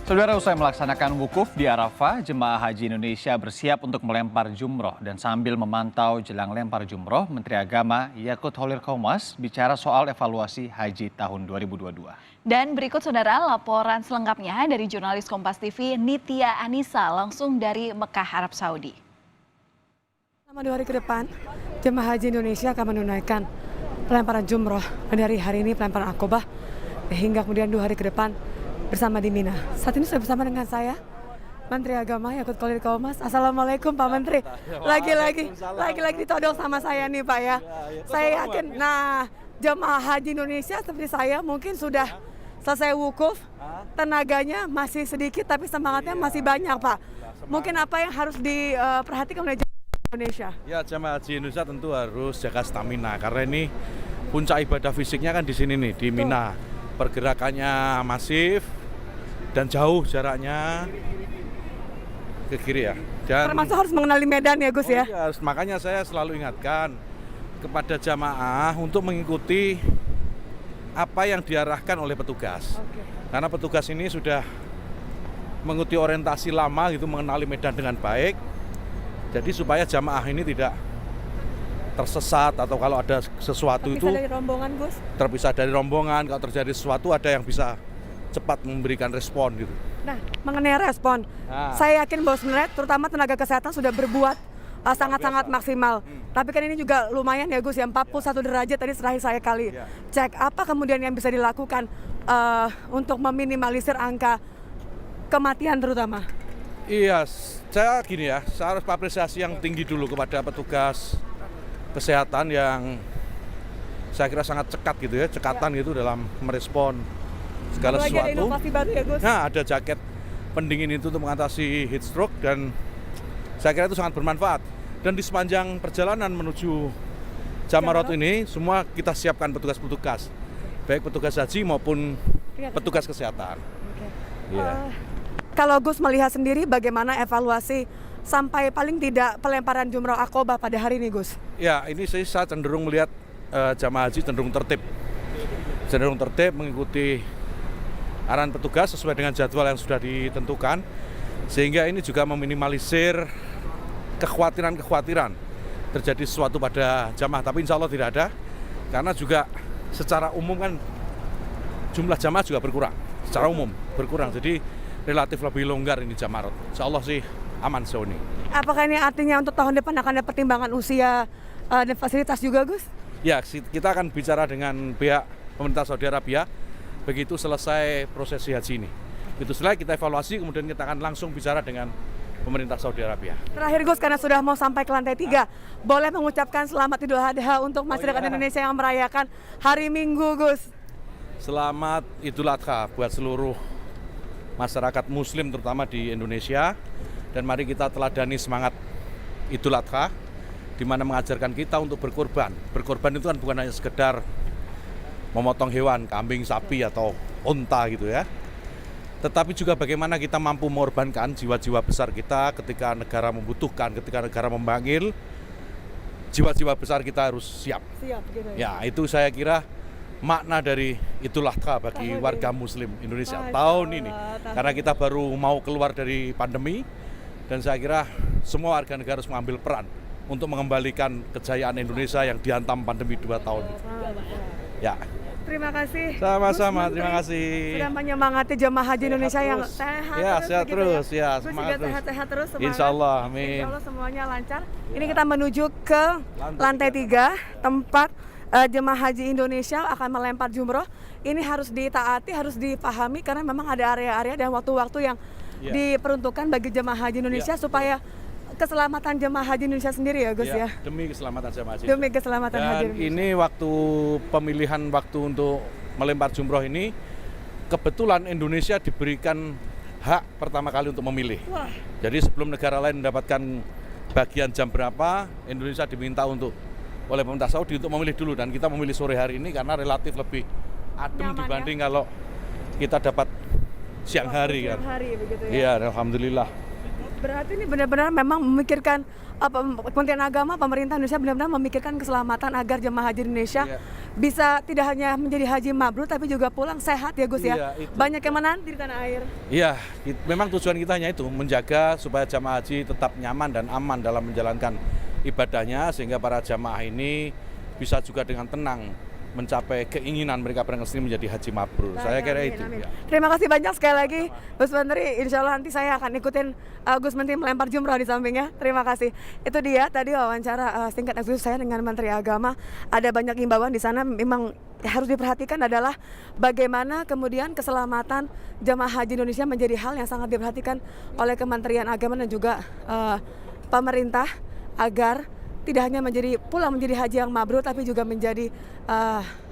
Saudara, usai melaksanakan wukuf di Arafah, jemaah haji Indonesia bersiap untuk melempar jumroh. Dan sambil memantau jelang lempar jumroh, Menteri Agama Yakut Khalil Qomas bicara soal evaluasi haji tahun 2022. Dan berikut saudara laporan selengkapnya dari jurnalis Kompas TV Nitya Anissa langsung dari Mekah, Arab Saudi. Selama 2 hari ke depan, jemaah haji Indonesia akan menunaikan pelemparan jumroh dari hari ini pelemparan Aqobah hingga kemudian 2 hari ke depan bersama di Mina. Saat ini sudah bersama dengan saya, Menteri Agama Yakut Khalil Qomas. Assalamualaikum Pak Menteri. Lagi-lagi ditodong sama saya nih Pak ya. Saya yakin, jemaah haji Indonesia seperti saya mungkin sudah selesai wukuf, tenaganya masih sedikit tapi semangatnya masih banyak Pak. Mungkin apa yang harus diperhatikan oleh jemaah Indonesia? Ya, jemaah haji Indonesia tentu harus jaga stamina karena ini puncak ibadah fisiknya kan di sini nih, di Mina. Pergerakannya masif dan jauh jaraknya ke kiri ya. Dan termasuk harus mengenali medan ya Gus ya? Iya, makanya saya selalu ingatkan kepada jamaah untuk mengikuti apa yang diarahkan oleh petugas. Karena petugas ini sudah mengikuti orientasi lama gitu, mengenali medan dengan baik. Jadi supaya jamaah ini tidak tersesat atau kalau ada sesuatu itu terpisah dari rombongan Gus? Terpisah dari rombongan, kalau terjadi sesuatu ada yang bisa cepat memberikan respon gitu. Nah, mengenai respon, saya yakin bahwa sebenarnya terutama tenaga kesehatan sudah berbuat sangat-sangat maksimal. Tapi kan ini juga lumayan ya Gus ya, 41 derajat tadi terakhir saya kali cek. Apa kemudian yang bisa dilakukan untuk meminimalisir angka kematian terutama? Iya, saya gini ya, saya harus apresiasi yang tinggi dulu kepada petugas kesehatan yang saya kira sangat cekat gitu ya, cekatan gitu dalam merespon segala sesuatu. Ada inovasi baru ya Gus? Nah, ada jaket pendingin itu untuk mengatasi heat stroke dan saya kira itu sangat bermanfaat. Dan di sepanjang perjalanan menuju Jamarot ini semua kita siapkan petugas-petugas, baik petugas haji maupun petugas kesehatan. Kalau Gus melihat sendiri bagaimana evaluasi sampai paling tidak pelemparan jumroh Aqobah pada hari ini Gus? Ya, ini saya cenderung melihat jamaah haji cenderung tertib mengikuti arahan petugas sesuai dengan jadwal yang sudah ditentukan, sehingga ini juga meminimalisir kekhawatiran terjadi sesuatu pada jamaah. Tapi insya Allah tidak ada, karena juga secara umum kan jumlah jamaah juga berkurang, secara umum berkurang, jadi relatif lebih longgar ini Jamarot. Insya Allah sih aman sejauh ini. Apakah ini artinya untuk tahun depan akan ada pertimbangan usia dan fasilitas juga Gus? Ya, kita akan bicara dengan pihak pemerintah Saudi Arabia begitu selesai prosesi haji ini. Begitu selesai kita evaluasi, kemudian kita akan langsung bicara dengan pemerintah Saudi Arabia. Terakhir Gus, karena sudah mau sampai ke lantai 3, boleh mengucapkan selamat Idul Adha untuk masyarakat Indonesia yang merayakan hari Minggu Gus. Selamat Idul Adha buat seluruh masyarakat Muslim terutama di Indonesia. Dan mari kita teladani semangat Idul Adha, di mana mengajarkan kita untuk berkorban. Berkorban itu kan bukan hanya sekedar memotong hewan, kambing, sapi, atau unta gitu ya. Tetapi juga bagaimana kita mampu mengorbankan jiwa-jiwa besar kita ketika negara membutuhkan, ketika negara memanggil, jiwa-jiwa besar kita harus siap. Gitu ya. Ya, itu saya kira makna dari Idul Adha bagi warga Muslim Indonesia tahun ini. Karena kita baru mau keluar dari pandemi, dan saya kira semua warga negara harus mengambil peran untuk mengembalikan kejayaan Indonesia yang dihantam pandemi 2 tahun. Ya. Terima kasih. Sama-sama, terima kasih. Sudah menyemangati jemaah haji Indonesia yang sehat. Ya, sehat terus. Ya, semangat terus. Sehat-sehat terus semangat. Insya Allah, amin. Insya Allah semuanya lancar. Ini kita menuju ke lantai 3, tempat jemaah haji Indonesia akan melempar jumroh. Ini harus ditaati, harus dipahami karena memang ada area-area dan waktu-waktu yang diperuntukkan bagi jemaah haji Indonesia supaya keselamatan jemaah haji Indonesia sendiri ya Gus ya. Demi keselamatan jemaah haji. Demi keselamatan haji Indonesia. Ini waktu pemilihan waktu untuk melempar jumroh ini kebetulan Indonesia diberikan hak pertama kali untuk memilih. Wah. Jadi sebelum negara lain mendapatkan bagian jam berapa, Indonesia diminta oleh pemerintah Saudi untuk memilih dulu, dan kita memilih sore hari ini karena relatif lebih adem dibanding kalau kita dapat siang hari kan. Iya, alhamdulillah. Berarti ini benar-benar memang memikirkan Kementerian Agama, pemerintah Indonesia benar-benar memikirkan keselamatan agar jemaah haji Indonesia bisa tidak hanya menjadi haji mabrur tapi juga pulang sehat ya Gus ya. Iya, itu. Banyak yang menanti di tanah air. Iya, memang tujuan kita hanya itu, menjaga supaya jamaah haji tetap nyaman dan aman dalam menjalankan ibadahnya, sehingga para jamaah ini bisa juga dengan tenang mencapai keinginan mereka berangkat sini menjadi haji mabrur. Saya kira Amin, itu. amin. Ya. Terima kasih banyak sekali lagi Gus Menteri. Insya Allah nanti saya akan ikutin Gus Menteri melempar jumroh di sampingnya. Terima kasih. Itu dia tadi wawancara singkat eksklusif saya dengan Menteri Agama. Ada banyak imbauan di sana. Memang harus diperhatikan adalah bagaimana kemudian keselamatan jamaah haji Indonesia menjadi hal yang sangat diperhatikan oleh Kementerian Agama dan juga pemerintah agar tidak hanya pulang menjadi haji yang mabrur tapi juga menjadi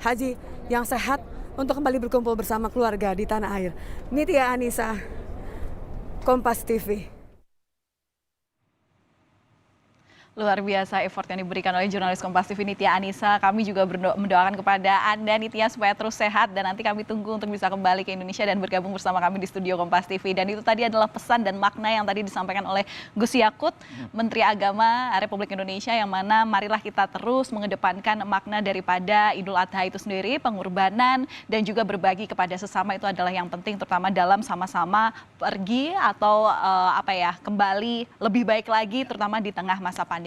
haji yang sehat untuk kembali berkumpul bersama keluarga di tanah air. Nitya Anisa, Kompas TV. Luar biasa effort yang diberikan oleh jurnalis Kompas TV Nitya Anisa. Kami juga mendoakan kepada Anda Nitya supaya terus sehat dan nanti kami tunggu untuk bisa kembali ke Indonesia dan bergabung bersama kami di studio Kompas TV. Dan itu tadi adalah pesan dan makna yang tadi disampaikan oleh Gus Yakut, Menteri Agama Republik Indonesia, yang mana marilah kita terus mengedepankan makna daripada Idul Adha itu sendiri, pengorbanan dan juga berbagi kepada sesama itu adalah yang penting, terutama dalam sama-sama pergi atau kembali lebih baik lagi terutama di tengah masa pandemi